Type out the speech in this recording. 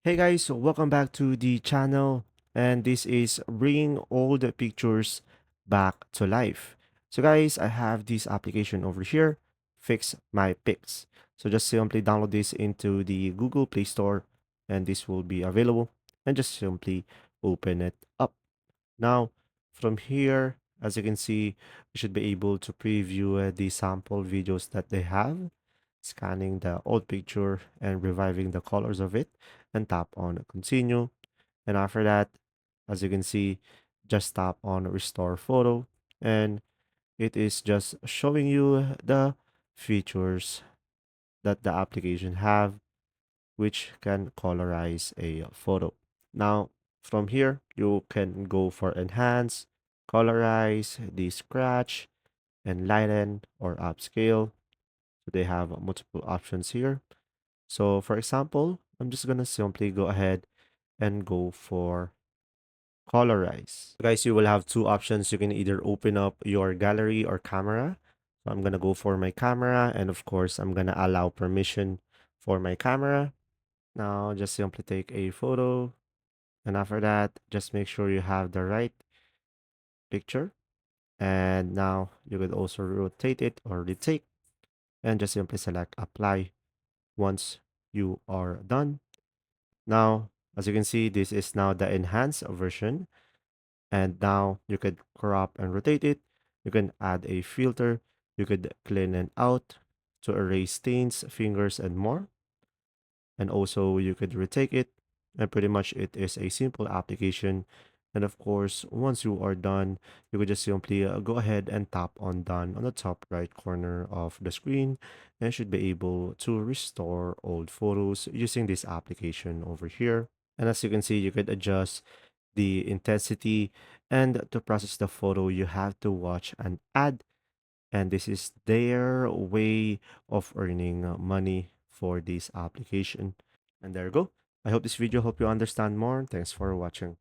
Hey guys, so welcome back to the channel, and this is bringing all the pictures back to life. So guys, I have this application over here, Fix My Pics. So just simply download this into the Google Play Store and this will be available, and just simply open it up. Now, from here, as you can see, you should be able to preview the sample videos that they have, scanning the old picture and reviving the colors of it, and tap on continue. And after that, as you can see, just tap on restore photo, and it is just showing you the features that the application have, which can colorize a photo. Now, from here, you can go for enhance, colorize, the scratch, and lighten or upscale. So they have multiple options here. So for example, I'm just gonna simply go ahead and go for colorize. Guys, you will have two options. You can either open up your gallery or camera. So I'm gonna go for my camera, and of course, I'm gonna allow permission for my camera. Now, just simply take a photo, and after that, just make sure you have the right picture. And now you could also rotate it or retake, and just simply select apply once you are done. Now, as you can see, this is now the enhanced version. And now you could crop and rotate it. You can add a filter. You could clean it out to erase stains, fingers, and more. And also you could retake it. And pretty much it is a simple application. And of course, once you are done, you could just simply go ahead and tap on done on the top right corner of the screen and should be able to restore old photos using this application over here. And as you can see, you could adjust the intensity, and to process the photo you have to watch an ad, and this is their way of earning money for this application. And there you go. I hope this video helped you understand more. Thanks for watching.